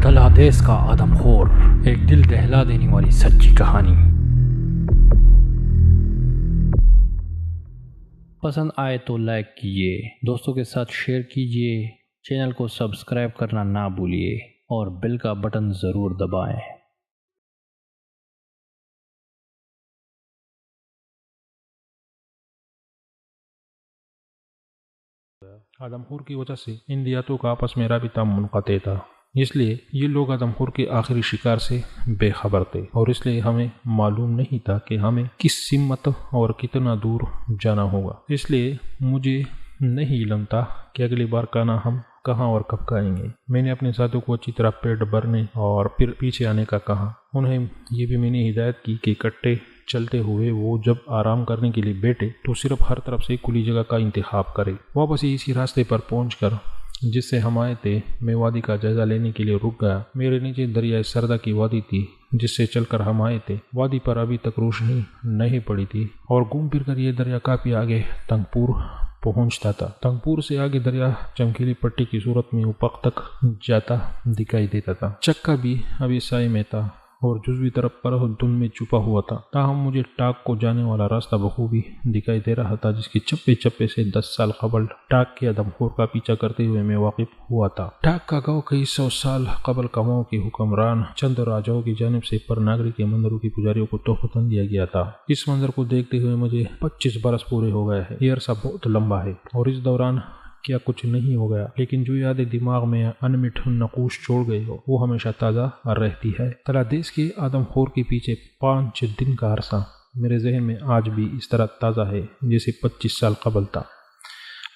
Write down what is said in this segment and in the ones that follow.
تلادیس کا آدم خور، ایک دل دہلا دینے والی سچی کہانی۔ پسند آئے تو لائک کیجیے، دوستوں کے ساتھ شیئر کیجیے، چینل کو سبسکرائب کرنا نہ بھولیے اور بیل کا بٹن ضرور دبائیں۔ آدم خور کی وجہ سے ان دیہاتوں کا آپس میں رابطہ منقطع تھا، اس لیے یہ لوگ آدم خور کے آخری شکار سے بے خبر تھے، اور اس لیے ہمیں معلوم نہیں تھا کہ ہمیں کس سمت اور کتنا دور جانا ہوگا۔ اس لیے مجھے نہیں علم تھا کہ اگلی بار کھانا ہم کہاں اور کب کھائیں گے۔ میں نے اپنے ساتھیوں کو اچھی طرح پیٹ بھرنے اور پھر پیچھے آنے کا کہا۔ انہیں یہ بھی میں نے ہدایت کی کہ اکٹھے چلتے ہوئے وہ جب آرام کرنے کے لیے بیٹھے تو صرف ہر طرف سے کھلی جگہ کا انتخاب کرے۔ واپس اسی راستے پر پہنچ کر جس سے ہم آئے تھے، میں وادی کا جائزہ لینے کے لیے رک گیا۔ میرے نیچے دریائے سردا کی وادی تھی جس سے چل کر ہم آئے تھے۔ وادی پر ابھی تک روشنی نہیں پڑی تھی اور گھوم پھر کر یہ دریا کافی آگے تنگ پور پہنچتا تھا۔ تنگ پور سے آگے دریا چمکیلی پٹی کی صورت میں افق تک جاتا دکھائی دیتا تھا۔ چکا بھی ابھی سائے میں تھا اور جزوی طرف پر دھند میں چھپا ہوا تھا، تاہم مجھے ٹاک کو جانے والا راستہ بخوبی دکھائی دے رہا تھا، جس کی چپے چپے سے 10 سال قبل ٹاک کے آدم خور کا پیچھا کرتے ہوئے میں واقف ہوا تھا۔ ٹاک کا گاؤں کئی 100 سال قبل کماؤں کے حکمران چند راجاؤں کی جانب سے پر ناگری کے مندروں کی پجاریوں کو تحفتاً دیا گیا تھا۔ اس منظر کو دیکھتے ہوئے مجھے 25 برس پورے ہو گئے ہیں۔ یہ عرصہ بہت لمبا ہے اور اس دوران کیا کچھ نہیں ہو گیا، لیکن جو یادیں دماغ میں انمٹ نقوش چھوڑ گئی ہو وہ ہمیشہ تازہ رہتی ہے۔ تلادیس کے آدم خور کے پیچھے 5 دن کا عرصہ میرے ذہن میں آج بھی اس طرح تازہ ہے جیسے 25 سال قبل تھا۔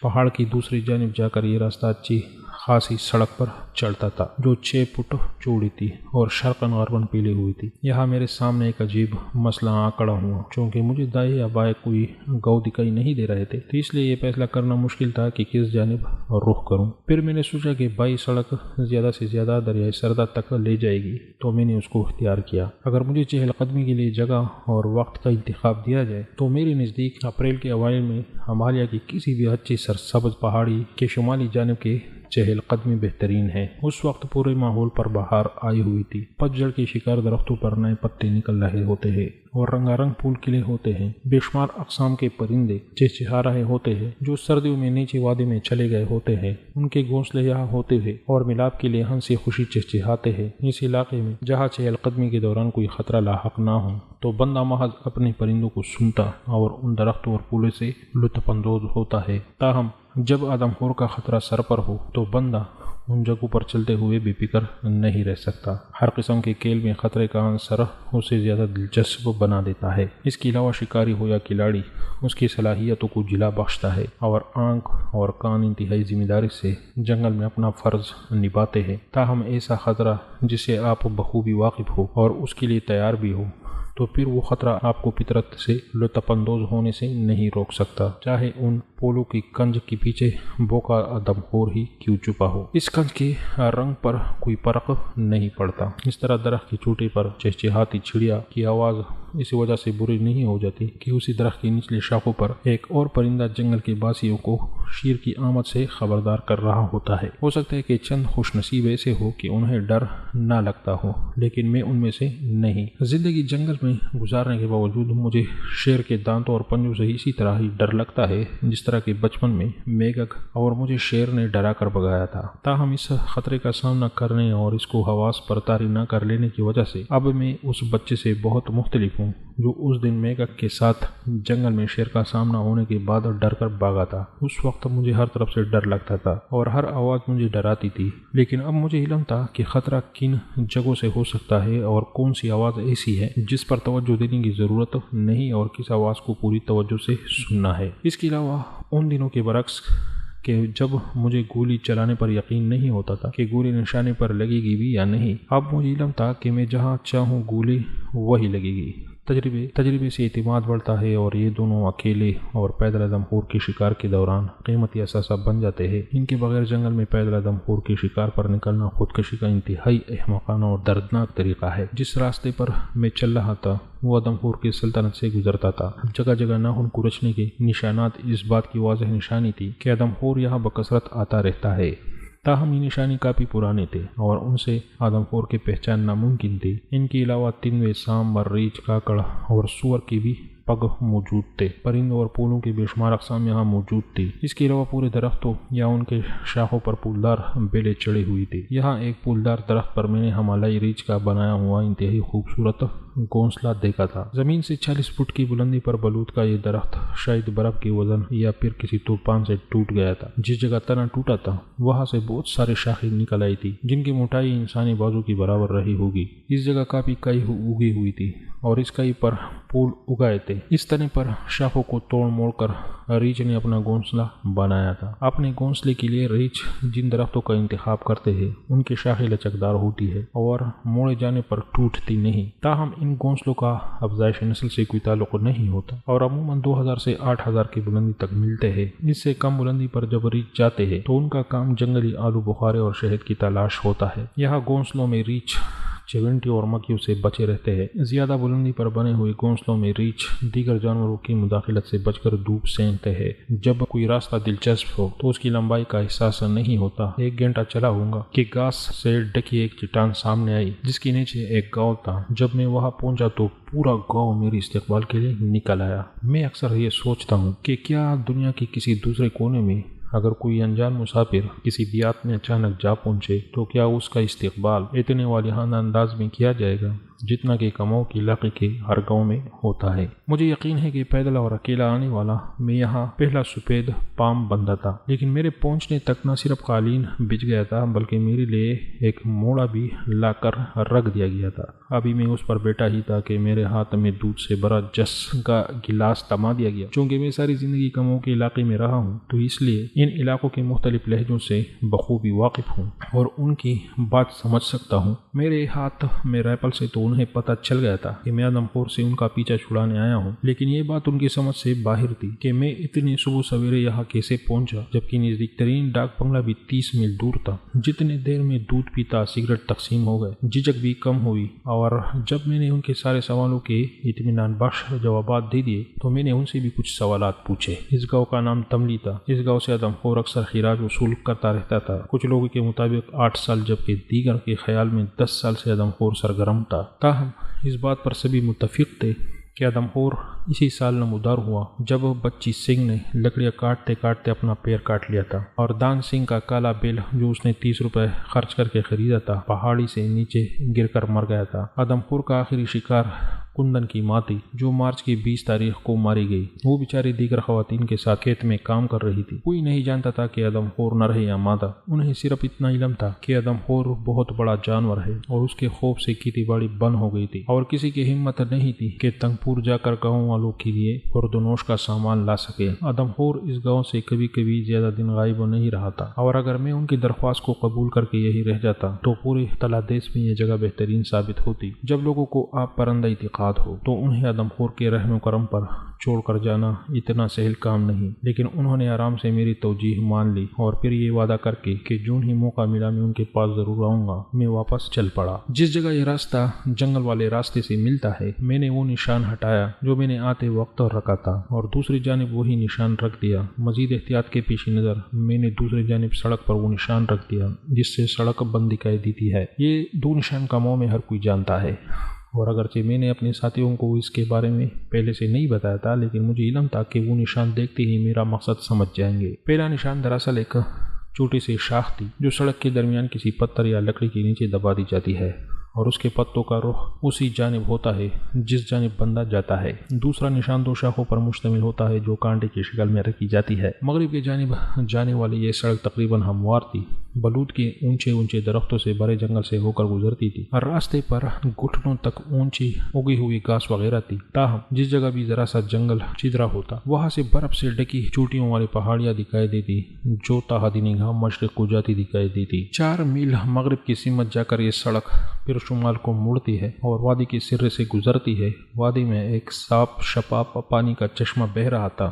پہاڑ کی دوسری جانب جا کر یہ راستہ اچھی خاصی سڑک پر چڑھتا تھا جو 6 فٹ چوڑی تھی اور شرقاً غرباً پیلی ہوئی تھی۔ یہاں میرے سامنے ایک عجیب مسئلہ آکڑا ہوا، چونکہ مجھے دائیں یا بائیں کوئی گاؤں دکھائی نہیں دے رہے تھے، تو اس لیے یہ فیصلہ کرنا مشکل تھا کہ کس جانب رخ کروں۔ پھر میں نے سوچا کہ بائیں سڑک زیادہ سے زیادہ دریائے سردا تک لے جائے گی، تو میں نے اس کو اختیار کیا۔ اگر مجھے چہل قدمی کے لیے جگہ اور وقت کا انتخاب دیا جائے تو میرے نزدیک اپریل کے اوائل میں ہمالیہ کی کسی بھی اچھی سرسبز پہاڑی کے شمالی جانب کے چہل قدمی بہترین ہے۔ اس وقت پورے ماحول پر بہار آئی ہوئی تھی، پتجھڑ کے شکار درختوں پر نئے پتے نکل رہے ہوتے ہیں اور رنگا رنگ پھول کھلے ہوتے ہیں۔ بے شمار اقسام کے پرندے چہچہا رہے ہوتے ہیں جو سردیوں میں نیچے وادی میں چلے گئے ہوتے ہیں۔ ان کے گھونسلے یہاں ہوتے ہوئے اور ملاپ کے لیے ہنسی خوشی چہچہاتے ہیں۔ اس علاقے میں جہاں چہل قدمی کے دوران کوئی خطرہ لاحق نہ ہو تو بندہ محض اپنے پرندوں کو سنتا اور ان درختوں اور پھولوں سے لطف اندوز ہوتا ہے، تاہم جب آدم خور کا خطرہ سر پر ہو تو بندہ ان جگہوں پر چلتے ہوئے بے فکر نہیں رہ سکتا۔ ہر قسم کے کھیل میں خطرے کا عنصر اسے زیادہ دلچسپ بنا دیتا ہے۔ اس کے علاوہ شکاری ہو یا کھلاڑی اس کی صلاحیتوں کو جلا بخشتا ہے اور آنکھ اور کان انتہائی ذمہ داری سے جنگل میں اپنا فرض نبھاتے ہیں۔ تاہم ایسا خطرہ جس سے آپ بخوبی واقف ہو اور اس کے لیے تیار بھی ہو، تو پھر وہ خطرہ آپ کو فطرت سے لطف اندوز ہونے سے نہیں روک سکتا، چاہے ان پولوں کی کنج کے پیچھے بوکا آدم خور ہی کیوں چھپا ہو۔ اس کنج کے رنگ پر کوئی فرق نہیں پڑتا۔ اس طرح درخت کی چوٹی پر چہچہاتی چڑیا کی آواز اس وجہ سے بری نہیں ہو جاتی کہ اسی درخت کی نچلی شاخوں پر ایک اور پرندہ جنگل کے باسیوں کو شیر کی آمد سے خبردار کر رہا ہوتا ہے۔ ہو سکتا ہے کہ چند خوش نصیب ایسے ہو کہ انہیں ڈر نہ لگتا ہو، لیکن میں ان میں سے نہیں۔ زندگی جنگل میں گزارنے کے باوجود مجھے شیر کے دانتوں اور پنجوں سے اسی طرح ہی ڈر لگتا ہے جس طرح کہ بچپن میں میگک اور مجھے شیر نے ڈرا کر بگایا تھا۔ تاہم اس خطرے کا سامنا کرنے اور اس کو حواس پر طاری نہ کر لینے کی وجہ سے اب میں اس بچے سے بہت مختلف ہوں جو اس دن میگک کے ساتھ جنگل میں شیر کا سامنا ہونے کے بعد ڈر کر بھاگا تھا۔ اس وقت مجھے ہر طرف سے ڈر لگتا تھا اور ہر آواز مجھے ڈراتی تھی، لیکن اب مجھے علم تھا کہ خطرہ کن جگہوں سے ہو سکتا ہے اور کون سی آواز ایسی ہے جس پر توجہ دینے کی ضرورت نہیں اور کس آواز کو پوری توجہ سے سننا ہے۔ اس کے علاوہ ان دنوں کے برعکس کہ جب مجھے گولی چلانے پر یقین نہیں ہوتا تھا کہ گولی نشانے پر لگے گی بھی یا نہیں، اب مجھے علم تھا کہ میں جہاں چاہوں گولی وہی لگے گی۔ تجربے سے اعتماد بڑھتا ہے اور یہ دونوں اکیلے اور پیدل آدم خور کے شکار کے دوران قیمتی اثاثہ بن جاتے ہیں۔ ان کے بغیر جنگل میں پیدل آدم خور کے شکار پر نکلنا خودکشی کا انتہائی احمقانہ اور دردناک طریقہ ہے۔ جس راستے پر میں چل رہا تھا وہ آدم خور کی سلطنت سے گزرتا تھا۔ جگہ جگہ ناخن کچلنے کے نشانات اس بات کی واضح نشانی تھی کہ آدم خور یہاں بکثرت آتا رہتا ہے۔ تاہم یہ نشانی کافی پرانے تھے اور ان سے آدم خور کی پہچان ناممکن تھی۔ ان کے علاوہ تنوے، سانبر، ریچھ، کاکڑ اور سور کی بھی پگ موجود تھے۔ پرندوں اور پھولوں کی بے شمار اقسام یہاں موجود تھی۔ اس کے علاوہ پورے درختوں یا ان کے شاخوں پر پھولدار بیلیں چڑھی ہوئی تھی۔ یہاں ایک پھولدار درخت پر میں نے ہمالیائی ریچھ کا بنایا ہوا انتہائی خوبصورت گھونسلہ دیکھا تھا۔ زمین سے 40 فٹ کی بلندی پر بلوط کا یہ درخت شاید برف کے وزن یا پھر کسی طوفان سے ٹوٹ گیا تھا۔ جس جگہ تنا ٹوٹا تھا وہاں سے بہت سارے شاخیں نکل آئی تھی جن کی موٹائی انسانی بازو کی برابر رہی ہوگی۔ اس جگہ کافی کئی اگی ہوئی تھی اور اس کئی پر پھول اگائے تھے۔ اس تنے پر شاخوں کو توڑ موڑ کر ریچھ نے اپنا گھونسلہ بنایا تھا۔ اپنے گھونسلے کے لیے ریچھ جن درختوں کا انتخاب کرتے ہیں ان کی شاخیں لچکدار ہوتی ہے اور موڑے جانے پر ٹوٹتی نہیں۔ تاہم ان گھونسلوں کا افزائش نسل سے کوئی تعلق نہیں ہوتا اور عموماً 2000 سے 8000 کی بلندی تک ملتے ہیں۔ اس سے کم بلندی پر جب ریچھ جاتے ہیں تو ان کا کام جنگلی آلو بخارے اور شہد کی تلاش ہوتا ہے۔ یہاں گھونسلوں میں ریچھ چیونٹی اور مکھیوں سے بچے رہتے ہیں۔ زیادہ بلندی پر بنے ہوئے گھونسلوں میں ریچھ دیگر جانوروں کی مداخلت سے بچ کر دھوپ سینکتے ہیں۔ جب کوئی راستہ دلچسپ ہو تو اس کی لمبائی کا احساس نہیں ہوتا۔ 1 گھنٹہ چلا ہوں گا کہ گھاس سے ڈکی ایک چٹان سامنے آئی جس کے نیچے ایک گاؤں تھا۔ جب میں وہاں پہنچا تو پورا گاؤں میری استقبال کے لیے نکل آیا۔ میں اکثر یہ سوچتا ہوں کہ کیا دنیا کے کسی دوسرے کونے میں اگر کوئی انجان مسافر کسی دیہات میں اچانک جا پہنچے تو کیا اس کا استقبال اتنے والہانہ انداز میں کیا جائے گا جتنا کہ کماؤ کے علاقے کے ہر گاؤں میں ہوتا ہے۔ مجھے یقین ہے کہ پیدل اور اکیلا آنے والا میں یہاں پہلا سفید پام بندہ تھا، لیکن میرے پہنچنے تک نہ صرف قالین بچھ گیا تھا بلکہ میرے لیے ایک موڑا بھی لا کر رکھ دیا گیا تھا۔ ابھی میں اس پر بیٹھا ہی تھا کہ میرے ہاتھ میں دودھ سے بھرا جس کا گلاس تما دیا گیا۔ چونکہ میں ساری زندگی کماؤ کے علاقے میں رہا ہوں تو اس لیے ان علاقوں کے مختلف لہجوں سے بخوبی واقف ہوں اور ان کی بات سمجھ سکتا ہوں۔ میرے ہاتھ میں ریپل سے تو انہیں پتہ چل گیا تھا کہ میں آدم خور سے ان کا پیچھا چھڑانے آیا ہوں، لیکن یہ بات ان کی سمجھ سے باہر تھی کہ میں اتنی صبح سویرے یہاں کیسے پہنچا جبکہ نزدیک ترین ڈاک بنگلہ بھی 30 میل دور تھا۔ جتنی دیر میں دودھ پیتا سگریٹ تقسیم ہو گئے، جھجک بھی کم ہوئی اور جب میں نے ان کے سارے سوالوں کے اطمینان بخش جوابات دے دیے تو میں نے ان سے بھی کچھ سوالات پوچھے۔ اس گاؤں کا نام تملی تھا۔ اس گاؤں سے آدم خور اکثر خراج وصول کرتا رہتا تھا۔ کچھ لوگوں کے مطابق 8 سال جبکہ دیگر کے خیال میں 10 سال سے آدم خور سرگرم تھا۔ تاہم اس بات پر سبھی متفق تھے کہ آدم خور اسی سال نمودار ہوا جب بچی سنگھ نے لکڑیاں کاٹتے کاٹتے اپنا پیر کاٹ لیا تھا اور دان سنگھ کا کالا بیل جو اس نے 30 روپے خرچ کر کے خریدا تھا پہاڑی سے نیچے گر کر مر گیا تھا۔ آدم خور کا آخری شکار کندن کی ماں تھی جو مارچ کی 20 تاریخ کو ماری گئی۔ وہ بیچاری دیگر خواتین کے ساتھ کھیت میں کام کر رہی تھی۔ کوئی نہیں جانتا تھا کہ آدم خور نر ہے یا مادہ۔ انہیں صرف اتنا علم تھا کہ آدم خور بہت بڑا جانور ہے اور اس کے خوف سے کھیتی باڑی بند ہو گئی تھی اور کسی کی ہمت نہیں تھی کہ تنگ پور جا کر گاؤں والوں کے لیے خوردونوش کا سامان لا سکے۔ آدم خور اس گاؤں سے کبھی کبھی زیادہ دن غائب نہیں رہا تھا اور اگر میں ان کی درخواست کو قبول کر کے یہی رہ جاتا تو پورے تلا دیش میں یہ جگہ بہترین ثابت ہوتی۔ جب لوگوں کو آپ پر اندھا اعتقاد ہو تو انہیں آدم خور کے رحم و کرم پر چھوڑ کر جانا اتنا سہل کام نہیں، لیکن انہوں نے آرام سے میری توجیہ مان لی اور پھر یہ وعدہ کر کے کہ جون ہی موقع ملا میں ان کے پاس ضرور آؤں گا میں واپس چل پڑا۔ جس جگہ یہ راستہ جنگل والے راستے سے ملتا ہے میں نے وہ نشان ہٹایا جو میں نے آتے وقت رکھا تھا اور دوسری جانب وہی نشان رکھ دیا۔ مزید احتیاط کے پیش نظر میں نے دوسری جانب سڑک پر وہ نشان رکھ دیا جس سے سڑک بند دکھائی دیتی ہے۔ یہ 2 نشان کاموں میں ہر کوئی جانتا ہے اور اگرچہ میں نے اپنے ساتھیوں کو اس کے بارے میں پہلے سے نہیں بتایا تھا لیکن مجھے علم تھا کہ وہ نشان دیکھتے ہی میرا مقصد سمجھ جائیں گے۔ پہلا نشان دراصل ایک چھوٹی سی شاخ تھی جو سڑک کے درمیان کسی پتھر یا لکڑی کے نیچے دبا دی جاتی ہے اور اس کے پتوں کا رخ اسی جانب ہوتا ہے جس جانب بندہ جاتا ہے۔ دوسرا نشان 2 شاخوں پر مشتمل ہوتا ہے جو کانٹے کی شکل میں رکھی جاتی ہے۔ مغرب کی جانب جانے والی یہ سڑک تقریباً ہموار تھی، بلوط کے اونچے اونچے درختوں سے بھرے جنگل سے ہو کر گزرتی تھی اور راستے پر گھٹنوں تک اونچی اگی ہوئی گھاس وغیرہ تھی۔ تاہم جس جگہ بھی ذرا سا جنگل چدرا ہوتا وہاں سے برف سے ڈکی چوٹیوں والی پہاڑیاں دکھائی دیتی جو تحت نگاہ مشرق کو جاتی دکھائی دیتی۔ 4 میل مغرب کی سمت جا کر یہ سڑک پھر شمال کو مڑتی ہے اور وادی کے سرے سے گزرتی ہے۔ وادی میں ایک صاف شفاف پانی کا چشمہ بہہ رہا تھا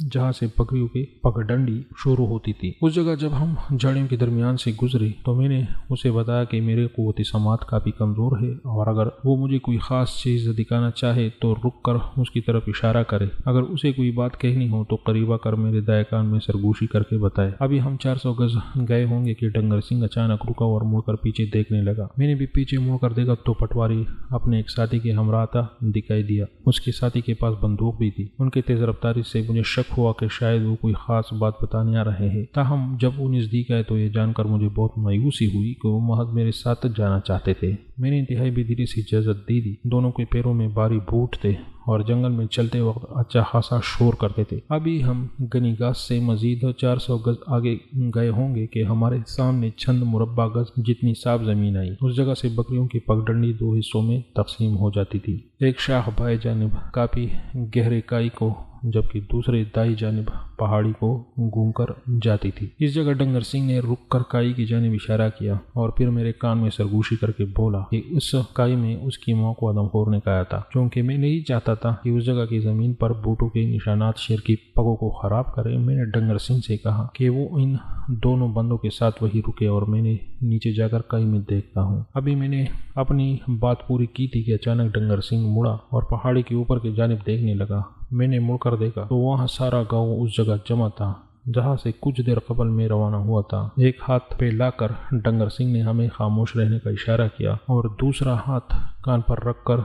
جہاں سے بکریوں کی پگڈنڈی شروع ہوتی تھی۔ اس جگہ جب ہم جھاڑیوں کے درمیان سے گزرے تو میں نے اسے بتایا کہ میرے قوت سماعت کافی کمزور ہے اور اگر وہ مجھے کوئی خاص چیز دکھانا چاہے تو رک کر اس کی طرف اشارہ کرے، اگر اسے کوئی بات کہنی ہو تو قریب آ کر میرے دائیں کان میں سرگوشی کر کے بتائے۔ ابھی ہم 400 گز گئے ہوں گے کہ ڈنگر سنگھ اچانک رکا اور مڑ کر پیچھے دیکھنے لگا۔ میں نے بھی پیچھے مڑ کر دیکھا تو پٹواری اپنے ایک ساتھی کے ہمراہ تھا دکھائی دیا۔ اس کے ساتھی کے پاس بندوق بھی تھی۔ ان کی تیز رفتاری سے مجھے شک ہوا کہ شاید وہ کوئی خاص بات بتانے آ رہے ہیں، تاہم جب وہ نزدیک آئے تو یہ جان کر مجھے بہت مایوسی ہوئی کہ وہ محض میرے ساتھ جانا چاہتے تھے۔ میں نے انتہائی بے دلی سے اجازت دے دی۔ دونوں کے پیروں میں بھاری بوٹ تھے اور جنگل میں چلتے وقت اچھا خاصا شور کرتے تھے۔ ابھی ہم گنی گاس سے مزید 400 گز آگے گئے ہوں گے کہ ہمارے سامنے چند مربع گز جتنی صاف زمین آئی۔ اس جگہ سے بکریوں کی پگڈنڈی 2 حصوں میں تقسیم ہو جاتی تھی، ایک شاخ بائیں جانب کافی گہرے کائی کو جبکہ دوسرے دائیں جانب پہاڑی کو گھوم کر جاتی تھی۔ اس جگہ ڈنگر سنگھ نے رک کر کائی کی جانب اشارہ کیا اور پھر میرے کان میں سرگوشی کر کے بولا کہ اس کائی میں اس کی ماں کو آدم خور نے کہا تھا۔ چونکہ میں نہیں چاہتا تھا کہ اس جگہ کی زمین پر بوٹوں کے نشانات شیر کی پگوں کو خراب کرے، میں نے ڈنگر سنگھ سے کہا کہ وہ ان دونوں بندوں کے ساتھ وہی رکے اور میں نے نیچے جا کر کائی میں دیکھتا ہوں۔ ابھی میں نے اپنی بات پوری کی تھی کہ اچانک ڈنگر سنگھ مڑا اور پہاڑی کے اوپر کی جانب دیکھنے لگا۔ میں نے مڑ کر دیکھا تو وہاں سارا گاؤں اس جگہ جمع تھا جہاں سے کچھ دیر قبل میں روانہ ہوا تھا۔ ایک ہاتھ پہ لا کر ڈنگر سنگھ نے ہمیں خاموش رہنے کا اشارہ کیا اور دوسرا ہاتھ کان پر رکھ کر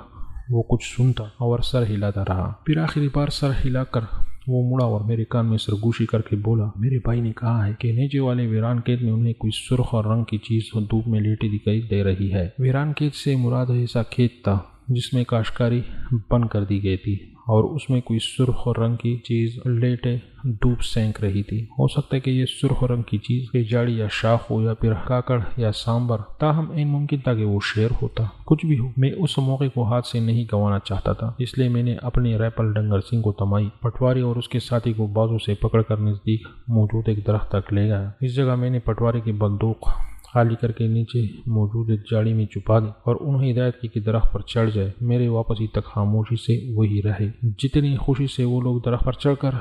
وہ کچھ سنتا اور سر ہلاتا رہا۔ پھر آخری بار سر ہلا کر وہ مڑا اور میرے کان میں سرگوشی کر کے بولا، میرے بھائی نے کہا ہے کہ نیچے والے ویران کھیت میں انہیں کوئی سرخ اور رنگ کی چیز دھوپ میں لیٹی دکھائی دے رہی ہے۔ ویران کھیت سے مراد ایسا کھیت تھا جس میں کاشتکاری بند کر دی گئی تھی اور اس میں کوئی سرخ رنگ کی چیز لیٹے دھوپ سینک رہی تھی۔ ہو سکتا ہے کہ یہ سرخ رنگ کی چیز کہ جاڑی یا شاخ ہو یا پھر کاکڑ یا سانبر، تاہم این ممکن تھا کہ وہ شیر ہوتا۔ کچھ بھی ہو، میں اس موقع کو ہاتھ سے نہیں گنوانا چاہتا تھا، اس لیے میں نے اپنی رائفل ڈنگر سنگھ کو تمائی، پٹواری اور اس کے ساتھی کو بازو سے پکڑ کر نزدیک موجود ایک درخت تک لے گیا۔ اس جگہ میں نے پٹواری کی بندوق خالی کر کے نیچے موجود جاڑی میں چھپا دی اور انہیں ہدایت کی کہ درخت پر چڑھ جائے۔ میرے واپسی تک خاموشی سے وہی رہے۔ جتنی خوشی سے وہ لوگ درخت پر چڑھ کر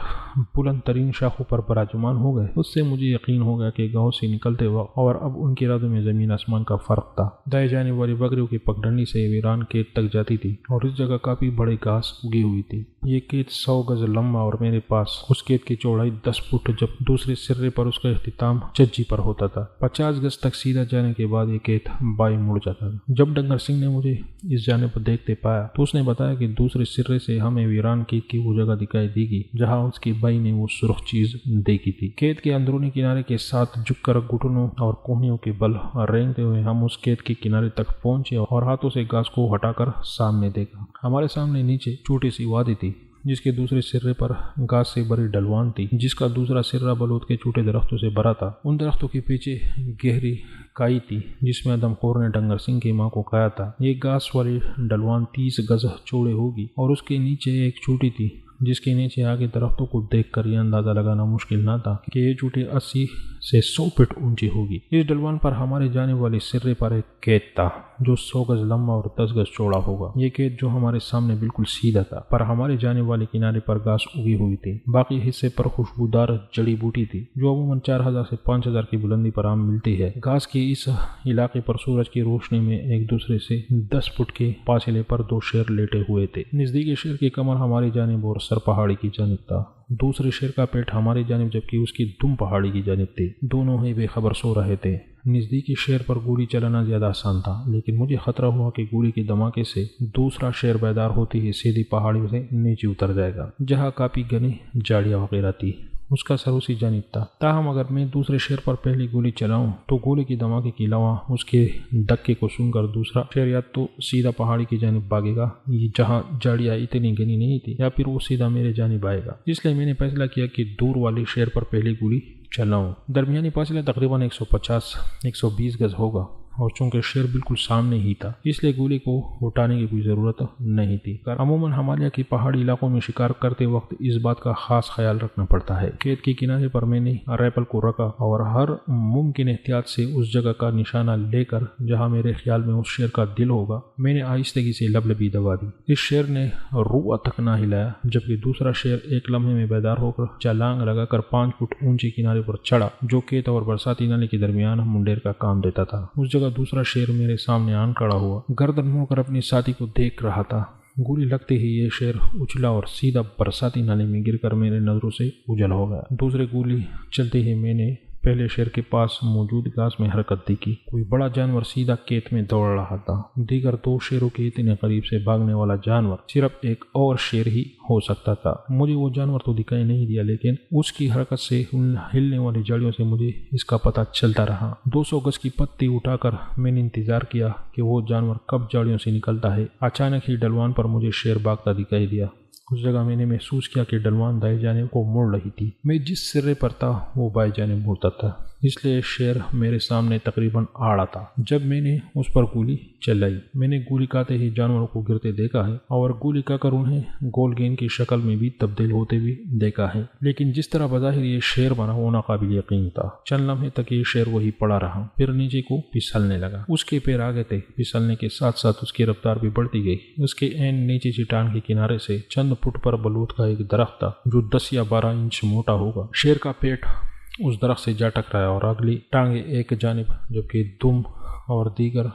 بلند ترین شاخوں پر براجمان ہو گئے، اس سے مجھے یقین ہو گیا کہ گاؤں سے نکلتے وقت اور اب ان کے ارادوں میں زمین آسمان کا فرق تھا۔ دائیں جانب والی بکریوں کی پگڈنڈی سے ویران کھیت تک جاتی تھی اور اس جگہ کافی بڑے گھاس اگی ہوئی تھی۔ یہ کھیت 100 گز لمبا اور میرے پاس اس کھیت کی چوڑائی 10 فٹ، جب دوسرے سرے پر اس کا اختتام چجی پر ہوتا تھا۔ 50 گز تک سیدھا جانے کے بعد یہ کھیت بائیں مڑ جاتا تھا۔ جب ڈنگر سنگھ نے مجھے اس جانب دیکھتے پایا تو اس نے بتایا کہ دوسرے سرے سے ہمیں ویران کھیت کی وہ جگہ دکھائی دی گی جہاں اس کی بائی نے وہ سرخ چیز دیکھی تھی۔ کھیت کے اندرونی کنارے کے ساتھ جھک کر گھٹنوں اور کوہنیوں کے بل رینگتے ہوئے ہم اس کھیت کے کنارے تک پہنچے اور ہاتھوں سے گھاس کو ہٹا کر سامنے دیکھا۔ ہمارے سامنے نیچے چھوٹی سی وادی تھی جس کے دوسرے سرے پر گھاس سے بڑی ڈھلوان تھی جس کا دوسرا سرا بلوط کے چھوٹے درختوں سے بھرا تھا۔ ان درختوں کے پیچھے گہری کائی تھی جس میں آدم خور نے ڈنگر سنگھ کی ماں کو کہا تھا۔ یہ گھاس والی ڈھلوان 30 گز چوڑے ہوگی اور اس کے نیچے ایک چوٹی تھی جس کے نیچے آگے درختوں کو دیکھ کر یہ اندازہ لگانا مشکل نہ تھا کہ یہ چوٹی 80 سے 100 فٹ اونچی ہوگی۔ اس ڈھلوان پر ہمارے جانب والے سرے پر ایک کھیت تھا جو 100 گز لمبا اور 10 گز چوڑا ہوگا۔ یہ کھیت جو ہمارے سامنے بالکل سیدھا تھا، پر ہمارے جانب والے کنارے پر گھاس اگی ہوئی تھی۔ باقی حصے پر خوشبودار جڑی بوٹی تھی جو عموماً 4000 سے 5000 کی بلندی پر عام ملتی ہے۔ گھاس کے اس علاقے پر سورج کی روشنی میں ایک دوسرے سے 10 فٹ کے فاصلے پر 2 شیر لیٹے ہوئے تھے۔ نزدیکی شیر کی کمر ہماری جانب اور سر پہاڑی کی جانب تھا۔ دوسرے شیر کا پیٹ ہماری جانب جبکہ اس کی دم پہاڑی کی جانب تھی۔ دونوں ہی بے خبر سو رہے تھے۔ نزدیکی شیر پر گولی چلانا زیادہ آسان تھا، لیکن مجھے خطرہ ہوا کہ گولی کے دھماکے سے دوسرا شیر بیدار ہوتی ہی سیدھی پہاڑی سے نیچے اتر جائے گا جہاں کافی گھنی جھاڑیاں وغیرہ تھی۔ اس کا سر اسی جانب تھا، تاہم اگر میں دوسرے شیر پر پہلی گولی چلاؤں تو گولی کے دھماکے کے علاوہ اس کے دھکے کو سن کر دوسرا شیر یا تو سیدھا پہاڑی کی جانب بھاگے گا جہاں جھاڑیاں اتنی گھنی نہیں تھی، یا پھر وہ سیدھا میرے جانب آئے گا۔ اس لیے میں نے فیصلہ کیا کہ دور والے شیر پر پہلی گولی چلاؤں۔ درمیانی فاصلہ تقریباً 150-120 گز ہوگا۔ اور چونکہ شیر بالکل سامنے ہی تھا اس لیے گولی کو اٹھانے کی کوئی ضرورت نہیں تھی۔ عموماً ہمالیہ کے پہاڑی علاقوں میں شکار کرتے وقت اس بات کا خاص خیال رکھنا پڑتا ہے۔ کھیت کے کنارے پر میں نے رائفل کو رکھا اور ہر ممکن احتیاط سے اس جگہ کا نشانہ لے کر جہاں میرے خیال میں اس شیر کا دل ہوگا میں نے آہستگی سے لبلبی دبا دی۔ اس شیر نے روح تک نہ ہلایا، جبکہ دوسرا شیر ایک لمحے میں بیدار ہو کر چھلانگ لگا کر 5 فٹ اونچے کنارے پر چڑھا جو کھیت اور برساتی نالے کے درمیان منڈیر کا کام دیتا تھا۔ اس جگہ دوسرا شیر میرے سامنے آن کھڑا ہوا، گردن موڑ کر اپنے ساتھی کو دیکھ رہا تھا۔ گولی لگتے ہی یہ شیر اچھلا اور سیدھا برساتی نالے میں گر کر میرے نظروں سے اوجھل ہو گیا۔ دوسری گولی چلتے ہی میں نے پہلے شیر کے پاس موجود گھاس میں حرکت دیکھی۔ کوئی بڑا جانور سیدھا کھیت میں دوڑ رہا تھا۔ دیگر 2 شیروں کے اتنے قریب سے بھاگنے والا جانور صرف ایک اور شیر ہی ہو سکتا تھا۔ مجھے وہ جانور تو دکھائی نہیں دیا، لیکن اس کی حرکت سے ہلنے والی جڑیوں سے مجھے اس کا پتہ چلتا رہا۔ 200 گز کی پتی اٹھا کر میں نے انتظار کیا کہ وہ جانور کب جڑیوں سے نکلتا ہے۔ اچانک ہی ڈھلوان پر مجھے شیر بھاگتا دکھائی دیا۔ اس جگہ میں نے محسوس کیا کہ ڈھلوان دائیں جانب کو مڑ رہی تھی۔ میں جس سرے پر تھا وہ بائیں جانب مڑتا تھا، اس لیے شیر میرے سامنے تقریباً آڑا تھا جب میں نے اس پر گولی چلائی۔ میں نے گولی کھاتے ہی جانوروں کو گرتے دیکھا ہے اور گولی کھا کر انہیں گول گیند کی شکل میں بھی تبدیل ہوتے بھی دیکھا ہے، لیکن جس طرح بظاہر یہ شیر بنا وہ ناقابل یقین تھا۔ چند لمحے تک یہ شیر وہی پڑا رہا، پھر نیچے کو پھسلنے لگا۔ اس کے پیر آگے تھے، پھسلنے کے ساتھ ساتھ اس کی رفتار بھی بڑھتی گئی۔ اس کے عین نیچے چٹان کے کنارے سے چند فٹ پر بلوط کا ایک درخت تھا جو 10 یا 12 انچ موٹا ہوگا۔ شیر کا پیٹ اس درخت سے جا ٹکرایا اور اگلی ٹانگیں ایک جانب جبکہ دم اور دیگر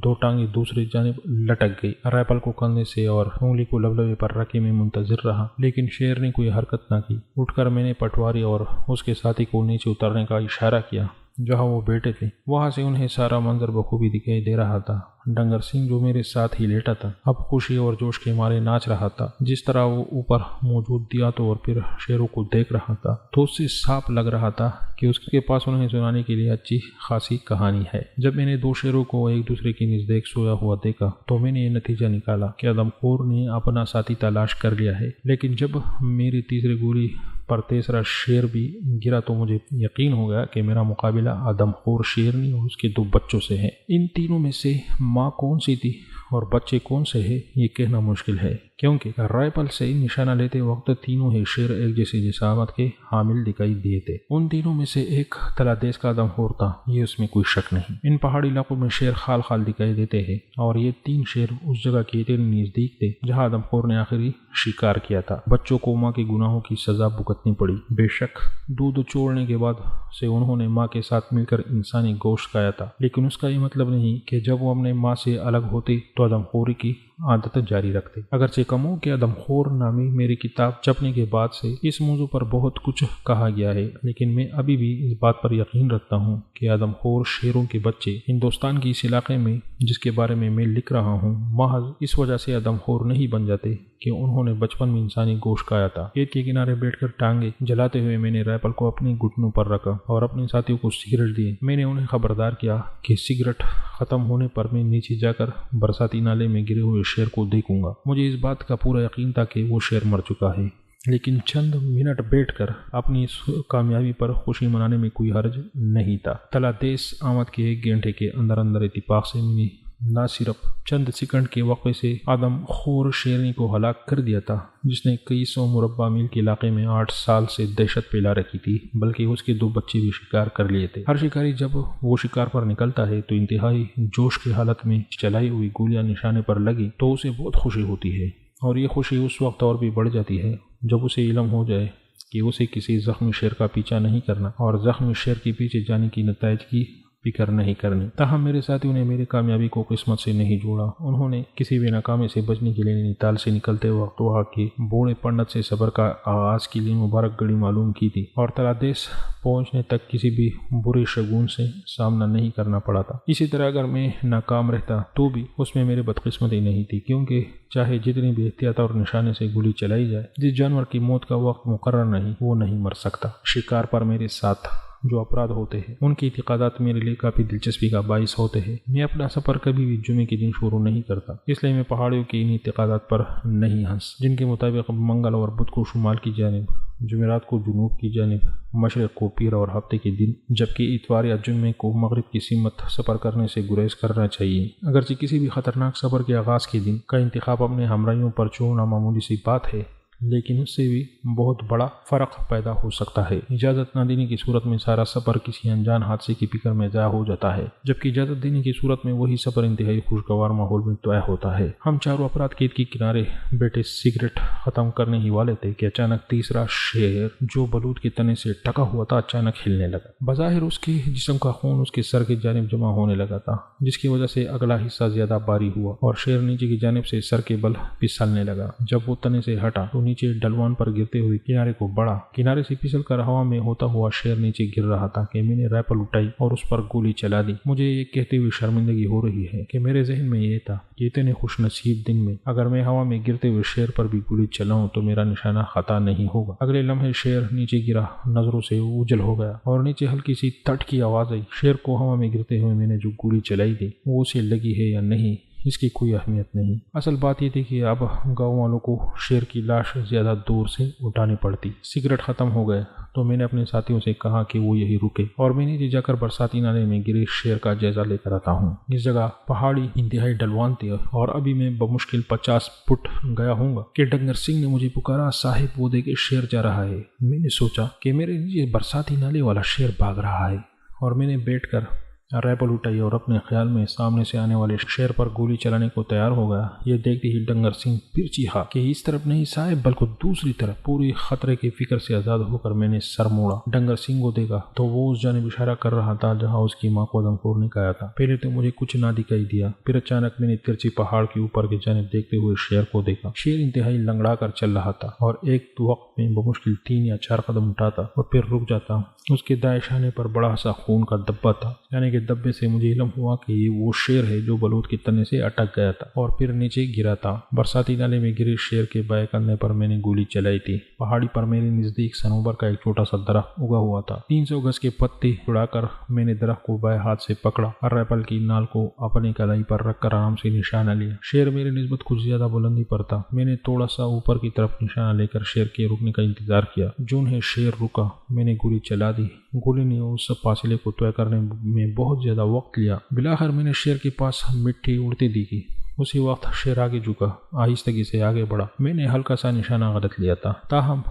2 ٹانگیں دوسری جانب لٹک گئی۔ رائفل کو کندھے سے اور انگلی کو لبلبے پر رکھے میں منتظر رہا، لیکن شیر نے کوئی حرکت نہ کی۔ اٹھ کر میں نے پٹواری اور اس کے ساتھی کو نیچے اترنے کا اشارہ کیا جہاں وہ بیٹھے تھے۔ وہاں سے انہیں سارا منظر بخوبی دکھائی دے رہا تھا۔ ڈنگر سنگھ جو میرے ساتھ ہی لیٹا تھا اب خوشی اور جوش کے مارے ناچ رہا تھا۔ جس طرح وہ اوپر موجود دیہاتوں اور پھر شیروں کو دیکھ رہا تھا تو اس سے صاف لگ رہا تھا کہ اس کے پاس انہیں سنانے کے لیے اچھی خاصی کہانی ہے۔ جب میں نے 2 شیروں کو ایک دوسرے کے نزدیک سویا ہوا دیکھا تو میں نے یہ نتیجہ نکالا کہ آدم خور نے اپنا ساتھی تلاش کر لیا ہے، لیکن جب میری تیسری گولی پر تیسرا شیر بھی گرا تو مجھے یقین ہو گیا کہ میرا مقابلہ آدم خور شیرنی اور اس کے 2 بچوں سے ہے۔ ان تینوں میں سے ماں کون سی تھی اور بچے کون سے ہیں یہ کہنا مشکل ہے، کیونکہ رائفل سے نشانہ لیتے وقت تینوں ہی شیر ایک جیسی جسامت کے حامل دکھائی دیے تھے۔ ان تینوں میں سے ایک تلادیس کا آدم خور تھا، یہ اس میں کوئی شک نہیں۔ ان پہاڑی علاقوں میں شیر خال خال دکھائی دیتے ہیں اور یہ 3 شیر اس جگہ کے اتنے نزدیک تھے جہاں آدم خور نے آخری شکار کیا تھا۔ بچوں کو ماں کے گناہوں کی سزا بھگتنی پڑی۔ بے شک دودھ چھوڑنے کے بعد سے انہوں نے ماں کے ساتھ مل کر انسانی گوشت کھایا تھا، لیکن اس کا یہ مطلب نہیں کہ جب وہ اپنے ماں سے الگ ہوتے تو آدم خوری کی عادت جاری رکھتے۔ اگرچہ کم ہو کہ آدم خور نامی میری کتاب چھپنے کے بعد سے اس موضوع پر بہت کچھ کہا گیا ہے، لیکن میں ابھی بھی اس بات پر یقین رکھتا ہوں کہ آدم خور شیروں کے بچے ہندوستان کی اس علاقے میں جس کے بارے میں لکھ رہا ہوں محض اس وجہ سے آدم خور نہیں بن جاتے کہ انہوں نے بچپن میں انسانی گوشت کھایا تھا۔ کھیت کے کنارے بیٹھ کر ٹانگیں جلاتے ہوئے میں نے رائفل کو اپنے گھٹنوں پر رکھا اور اپنے ساتھیوں کو سگریٹ دیے۔ میں نے انہیں خبردار کیا کہ سگریٹ ختم ہونے پر میں نیچے جا کر برساتی نالے میں گرے ہوئے شیر کو دیکھوں گا۔ مجھے اس بات کا پورا یقین تھا کہ وہ شیر مر چکا ہے، لیکن چند منٹ بیٹھ کر اپنی اس کامیابی پر خوشی منانے میں کوئی حرج نہیں تھا۔ تلادیس آمد کے 1 گھنٹے کے اندر اتفاق سے میں نے نہ صرف چند سیکنڈ کے وقفے سے آدم خور شیرنی کو ہلاک کر دیا تھا جس نے کئی 100 مربع میل کے علاقے میں 8 سال سے دہشت پھیلا رکھی تھی، بلکہ اس کے 2 بچے بھی شکار کر لیے تھے۔ ہر شکاری جب وہ شکار پر نکلتا ہے تو انتہائی جوش کی حالت میں چلائی ہوئی گولیاں نشانے پر لگی تو اسے بہت خوشی ہوتی ہے، اور یہ خوشی اس وقت اور بھی بڑھ جاتی ہے جب اسے علم ہو جائے کہ اسے کسی زخمی شیر کا پیچھا نہیں کرنا اور زخمی شیر کے پیچھے جانے کی نتائج کی فکر نہیں کرنی۔ تاہم میرے ساتھیوں نے میری کامیابی کو قسمت سے نہیں جوڑا۔ انہوں نے کسی بھی ناکامی سے بچنے کے لیے نینیتال سے نکلتے وقت وہاں کے بوڑھے پنڈت سے صبر کا آغاز کے لیے مبارک گھڑی معلوم کی تھی، اور تلادیس پہنچنے تک کسی بھی برے شگون سے سامنا نہیں کرنا پڑا تھا۔ اسی طرح اگر میں ناکام رہتا تو بھی اس میں میری بدقسمتی نہیں تھی، کیونکہ چاہے جتنی بھی احتیاط اور نشانے سے گولی چلائی جائے، جس جانور کی موت کا وقت مقرر نہیں وہ نہیں مر سکتا۔ شکار پر میرے ساتھ جو افراد ہوتے ہیں ان کی اعتقادات میرے لیے کافی دلچسپی کا باعث ہوتے ہیں۔ میں اپنا سفر کبھی بھی جمعے کے دن شروع نہیں کرتا، اس لیے میں پہاڑیوں کے ان اعتقادات پر نہیں ہنس جن کے مطابق منگل اور بدھ کو شمال کی جانب، جمعرات کو جنوب کی جانب، مشرق کو پیر اور ہفتے کے دن جبکہ اتوار یا جمعے کو مغرب کی سمت سفر کرنے سے گریز کرنا چاہیے۔ اگرچہ کسی بھی خطرناک سفر کے آغاز کے دن کا انتخاب اپنے ہمراہیوں پر چھوڑنا معمولی سی بات ہے، لیکن اس سے بھی بہت بڑا فرق پیدا ہو سکتا ہے۔ اجازت نہ دینے کی صورت میں سارا سفر کسی انجان حادثے کی فکر میں ضائع ہو جاتا ہے، جبکہ اجازت دینے کی صورت میں وہی سفر انتہائی خوشگوار ماحول میں طے ہوتا ہے۔ ہم چاروں افراد کھیت کے کنارے بیٹھے سگریٹ ختم کرنے ہی والے تھے کہ اچانک تیسرا شیر جو بلوط کے تنے سے ٹکا ہوا تھا اچانک ہلنے لگا۔ بظاہر اس کے جسم کا خون اس کے سر کی جانب جمع ہونے لگا تھا، جس کی وجہ سے اگلا حصہ زیادہ بھاری ہوا اور شیر نیچے کی جانب سے سر کے بل پھسلنے لگا۔ جب وہ تنے سے ہٹا تو نیچے ڈلوان پر گرتے ہوئے کنارے کو بڑھا۔ کنارے سے پھسل کر ہوا میں ہوتا ہوا شیر نیچے گر رہا تھا کہ میں نے رائفل اٹھائی اور اس پر گولی چلا دی۔ مجھے یہ کہتے ہوئے شرمندگی ہو رہی ہے کہ میرے ذہن میں یہ تھا کہ اتنے خوش نصیب دن میں اگر میں ہوا میں گرتے ہوئے شیر پر بھی گولی چلاؤں تو میرا نشانہ خطا نہیں ہوگا۔ اگلے لمحے شیر نیچے گرا، نظروں سے اوجھل ہو گیا اور نیچے ہلکی سی تٹ کی آواز آئی۔ شیر کو ہوا میں گرتے ہوئے میں نے جو گولی چلائی تھی وہ اسے لگی ہے یا نہیں اس کی کوئی اہمیت نہیں۔ اصل بات یہ تھی کہ اب گاؤں والوں کو شیر کی لاش زیادہ دور سے اٹھانی پڑتی۔ سگریٹ ختم ہو گئے تو میں نے اپنے ساتھیوں سے کہا کہ وہ یہی رکے اور میں نیچے جا کر برساتی نالے میں گرے شیر کا جائزہ لے کر آتا ہوں۔ اس جگہ پہاڑی انتہائی ڈلوان تھی اور ابھی میں بمشکل 50 فٹ گیا ہوں گا کہ ڈنگر سنگھ نے مجھے پکارا، صاحب وہ دیکھے شیر جا رہا ہے۔ میں نے سوچا کہ میرے نیچے برساتی نالے والا شیر بھاگ رہا ہے اور میں نے بیٹھ کر رائفل اٹھائی اور اپنے خیال میں سامنے سے آنے والے شیر پر گولی چلانے کو تیار ہو گیا۔ یہ دیکھتے ہی ڈنگر سنگھ پھر چیخا کہ اس طرف نہیں صاحب بلکہ دوسری طرف۔ پوری خطرے کی فکر سے آزاد ہو کر میں نے سر موڑا۔ ڈنگر سنگھ کو دیکھا تو وہ اس جانب اشارہ کر رہا تھا جہاں اس کی ماں کو آدم خور نے کہا تھا۔ پہلے تو مجھے کچھ نہ دکھائی دیا، پھر اچانک میں نے ترچھی پہاڑ کے اوپر کی جانب دیکھتے ہوئے شیر کو دیکھا۔ شیر انتہائی لنگڑا کر چل رہا تھا اور ایک وقت میں بمشکل 3 یا 4 قدم اٹھاتا اور پھر رک جاتا۔ اس کے دائیں شانے پر بڑا سا خون کا دبا تھا، یعنی کہ دبے سے مجھے علم ہوا کہ یہ وہ شیر ہے جو بلوط کے تنے سے اٹک گیا تھا اور پھر نیچے گرا تھا۔ برساتی نالے میں گرے شیر کے بائیں کندھے پر میں نے گولی چلائی تھی۔ پہاڑی پر میرے نزدیک صنوبر کا ایک چھوٹا سا درخت اگا ہوا تھا۔ 300 گز کے پتے اڑا کر میں نے درخت کو بائیں ہاتھ سے پکڑا اور رائفل کی نال کو اپنے کلائی پر رکھ کر آرام سے نشانہ لیا۔ شیر میرے نسبت کچھ زیادہ بلندی پر تھا۔ میں نے تھوڑا سا اوپر کی طرف نشانہ لے کر شیر کے رکنے کا انتظار کیا۔ جون ہے شیر رکا، میں نے گولی چلا دی۔ گولی نے اس فاصلے کو طے کرنے میں بہت زیادہ وقت لیا۔ بالآخر میں نے شیر کے پاس مٹی اڑتی دیکھی۔ اسی وقت شیر آگے جھکا، آہستگی سے آگے بڑھا۔ میں نے ہلکا سا نشانہ غلط لیا تھا، تاہم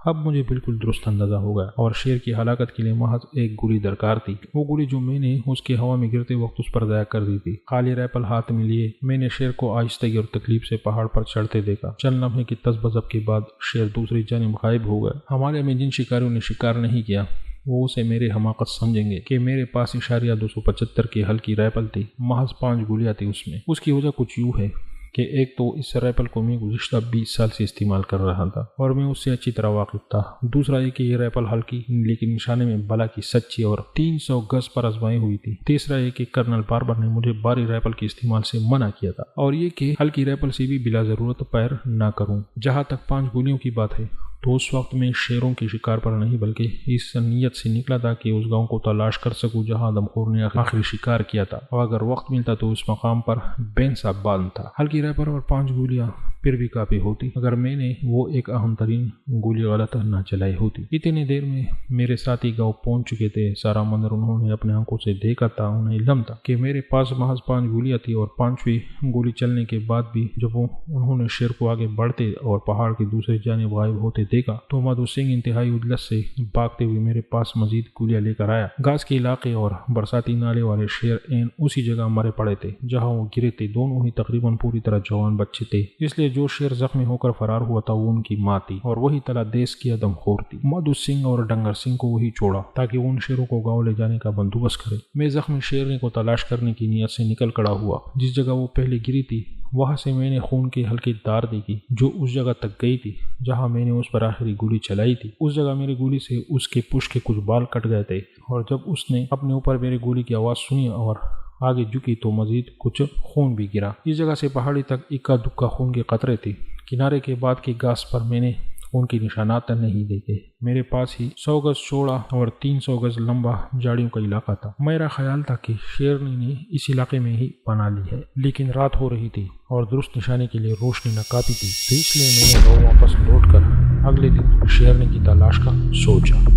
اب مجھے بالکل درست اندازہ ہو گیا اور شیر کی ہلاکت کے لیے محض ایک گولی درکار تھی۔ وہ گولی جو میں نے اس کے ہوا میں گرتے وقت اس پر ضائع کر دی تھی۔ خالی رائفل ہاتھ میں لیے میں نے شیر کو آہستگی اور تکلیف سے پہاڑ پر چڑھتے دیکھا۔ چند لمحے کی تذبذب کے بعد شیر دوسری جانب غائب ہو گیا۔ ہمارے میں جن شکاریوں نے شکار نہیں کیا وہ اسے میرے حماقت سمجھیں گے کہ میرے پاس اشاریہ 275 کی ہلکی رائفل تھی، محض 5 گولیاں تھی اس میں۔ اس کی وجہ کچھ یوں ہے کہ ایک تو اس رائفل کو میں گزشتہ 20 سال سے استعمال کر رہا تھا اور میں اس سے اچھی طرح واقف تھا۔ دوسرا یہ کہ یہ رائفل ہلکی لیکن نشانے میں بلا کی سچی اور 300 گز پر آزمائی ہوئی تھی۔ تیسرا یہ کہ کرنل باربر نے مجھے بھاری رائفل کے استعمال سے منع کیا تھا اور یہ کہ ہلکی رائفل سے بھی بلا ضرورت پیر نہ کروں۔ جہاں تک 5 گولیوں کی بات ہے تو اس وقت میں شیروں کے شکار پر نہیں بلکہ اس نیت سے نکلا تھا کہ اس گاؤں کو تلاش کر سکوں جہاں آدم خور نے آخری شکار کیا تھا، اور اگر وقت ملتا تو اس مقام پر بینسا باندھ تھا۔ ہلکی رائفل اور 5 گولیاں پھر بھی کافی ہوتی اگر میں نے وہ ایک اہم ترین گولی غلط نہ چلائی ہوتی۔ اتنی دیر میں میرے ساتھی گاؤں پہنچ چکے تھے۔ سارا منظر انہوں نے اپنے آنکھوں سے دیکھا تھا۔ انہیں علم تھا کہ میرے پاس محض 5 گولیاں تھی اور 5ویں گولی چلنے کے بعد بھی جب انہوں نے شیر کو آگے بڑھتے اور پہاڑ کی دوسری جانب غائب ہوتے دیکھا تو مادھو سنگھ انتہائی اجلت سے بھاگتے ہوئے میرے پاس مزید گولیاں لے کر آیا۔ گھاس کے علاقے اور برساتی نالے والے شیر این اسی جگہ مرے پڑے تھے جہاں وہ گرے تھے۔ دونوں ہی تقریباً پوری طرح جوان بچے تھے، اس لیے جو شیر زخمی ہو کر فرار ہوا تھا وہ ان کی ماں تھی اور وہی تلا دیس کی آدم خور تھی۔ مادھو سنگھ اور ڈنگر سنگھ کو وہی چھوڑا تاکہ وہ ان شیروں کو گاؤں لے جانے کا بندوبست کرے۔ میں زخمی شیرنی کو تلاش کرنے کی نیت سے نکل کڑا ہوا۔ جس جگہ وہ پہلے گری تھی وہاں سے میں نے خون کے ہلکے دار دیکھی جو اس جگہ تک گئی تھی جہاں میں نے اس پر آخری گولی چلائی تھی۔ اس جگہ میری گولی سے اس کے پشت کے کچھ بال کٹ گئے تھے اور جب اس نے اپنے اوپر میری گولی کی آواز سنی اور آگے جھکی تو مزید کچھ خون بھی گرا۔ اس جگہ سے پہاڑی تک اکا دکا خون کے قطرے تھے۔ کنارے کے بعد کی گھاس پر میں نے ان کے نشانات نہیں دیکھے۔ میرے پاس ہی 100 گز چوڑا اور 300 گز لمبا جھاڑیوں کا علاقہ تھا۔ میرا خیال تھا کہ شیرنی نے اس علاقے میں ہی پناہ لی ہے، لیکن رات ہو رہی تھی اور درست نشانے کے لیے روشنی ناکافی تھی، تو اس لیے میں نے گاؤں واپس لوٹ کر اگلے دن شیرنی کی تلاش کا سوچا۔